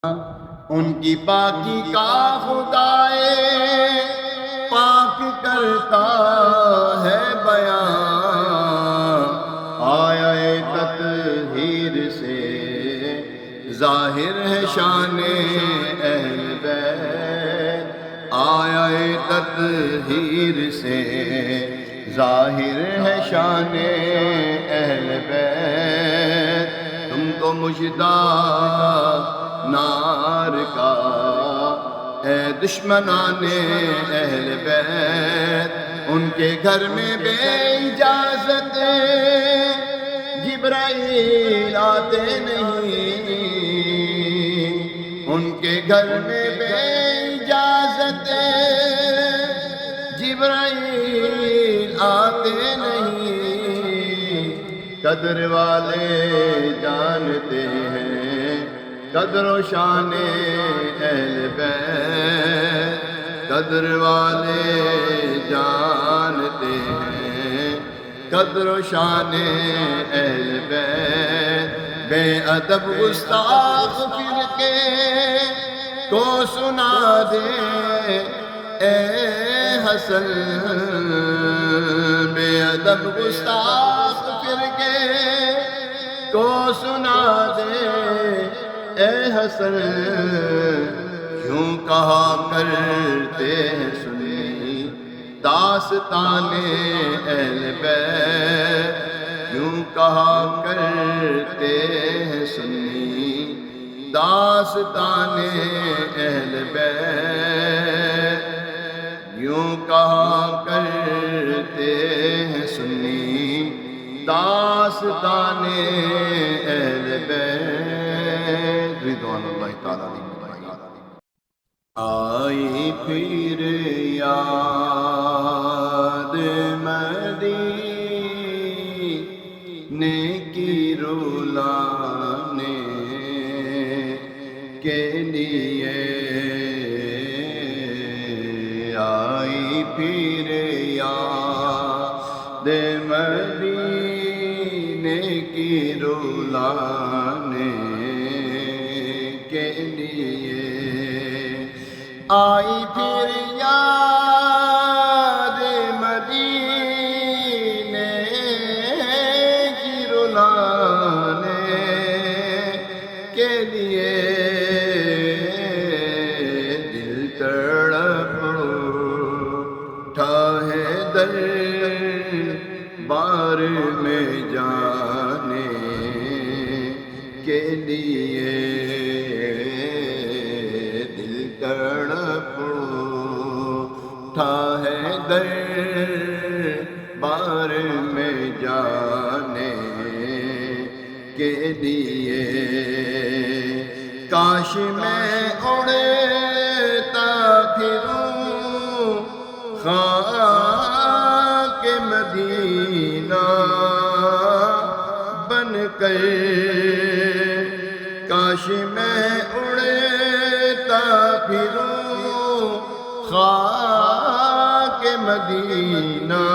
ان کی پاکی کا خدائے پاک کرتا ہے بیان، آیا تطہیر سے ظاہر ہے شان اہل بیت، آیا تطہیر سے ظاہر ہے شان اہل بیت، تم تو مجدہ نار کا اے دشمنان اہل بیت، ان کے گھر میں بے اجازت جبرائیل آتے نہیں، ان کے گھر میں بے اجازت جبرائیل آتے نہیں، قدر والے جانتے ہیں قدر و شان اہل بیت، قدر والے جانتے ہیں قدر و شان اہل بیت، بے ادب گستاخ فرقے کو سنا دے اے حسن، بے ادب گستاخ فرقے کو سنا دے اے حسن، کیوں کہا کرتے ہیں سنی داستان اہل بیت، کیوں کہا کرتے ہیں سنی داستان اہل بیت، کیوں کہا کرتے ہیں سنی داستان اہل بیت، رضوان اللہ تعالیٰ علیہ۔ آئی پھر یاد مدینے کی رلانے کے لیے، آئی پھر یاد مدینے کی رلانے کے لیے، آئی پھر یاد مدینے کی رلانے کے لیے، دل تڑپ اٹھا ہے دربار میں جانے کے لیے، تڑپ اٹھا ہے دربار میں جانے کے لیے، کاش میں اڑتا پھروں خاک مدینہ بن کر، کاش میں اڑتا پھروں خاک مدینہ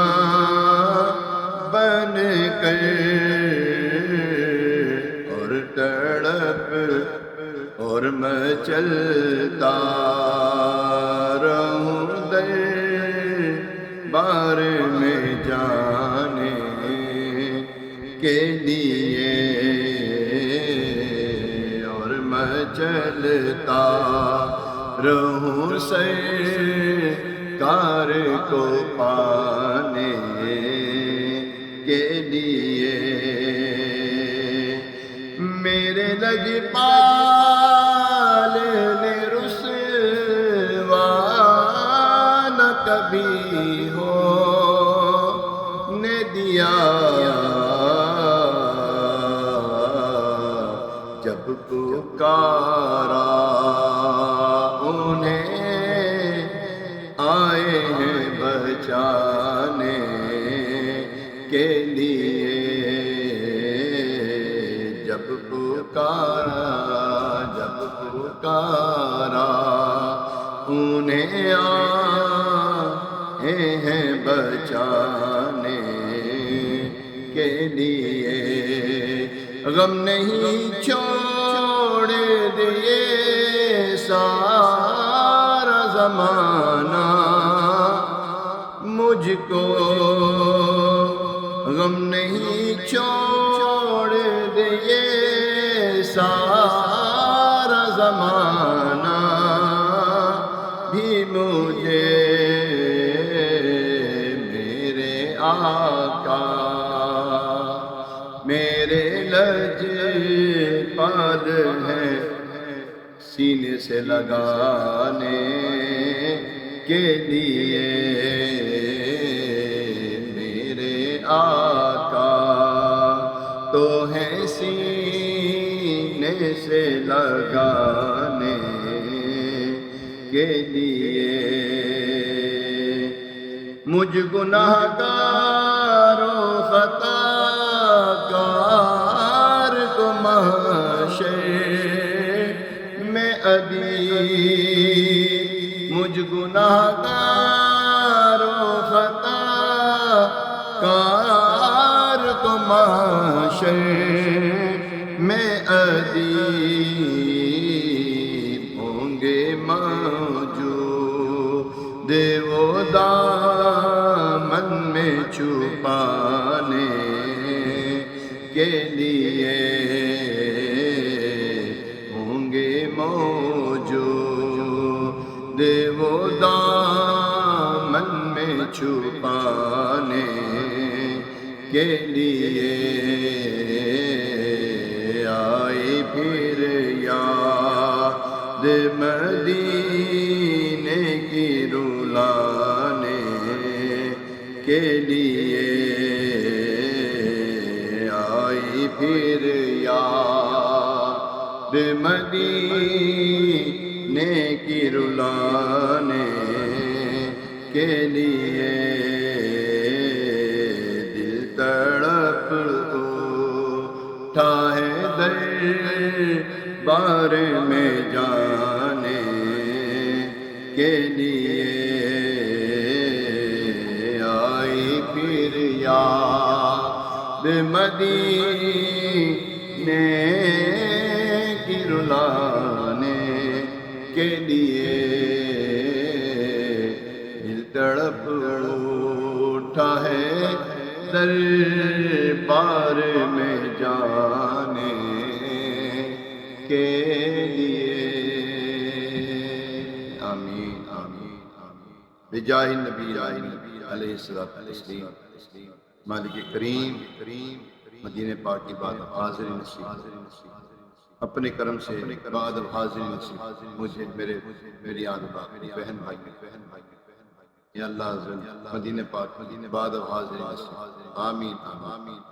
بن کر، اور تڑپ اور میں چلتا رہوں دربار میں جانے کے لیے، چلتا رہوں سرکار کو پانے کے لیے، میرے لجپال نے رسوا نہ کبھی ہونے دیا، جب پکارا انہیں آئے ہیں بچانے کے لیے، جب پکارا انہیں آئے ہیں بچانے کے لیے، غم نہیں چھوڑ دیے سارا زمانہ، مجھ کو غم نہیں چھوڑ دیے سارا زمانہ، بھی مجھے میرے آقا میرے لجپال ہیں سینے سے لگانے کے لیے، میرے آقا تو ہے سینے سے لگانے کے لیے، مجھ گناہگار و خطا کار کو محشر میں ادیب، مجھ گناہگار و خطا کار کو محشر میں ادیب ہوں گے موجود وہ دامن میں چھپانے کے لیے، ہوں گے موجود وہ دامن میں چھپانے کے لیے، آئی پھر یاد مدینے کی رلانے کے لیے، آئی پھر یاد مدینے کی رلانے کے لیے، دل تڑپ اٹھا ہے دربار میں جانے کے لیے، آئی پھر یاد مدینے کی رلانے کے لیے، دل تڑپ اٹھا ہے دربار میں جانے کے لیے۔ آمین آمین آمین بجاہ النبی علیہ الصلوۃ والتسلیم۔ مالک کریم مدینہ پاک کی بات حاضر نصیب، اپنے کرم سے بعد حاضر نصیب مجھے میری آدھا بہن بھائی یا اللہ مدینہ پاک بعد حاضر نصیب، آمین آمین۔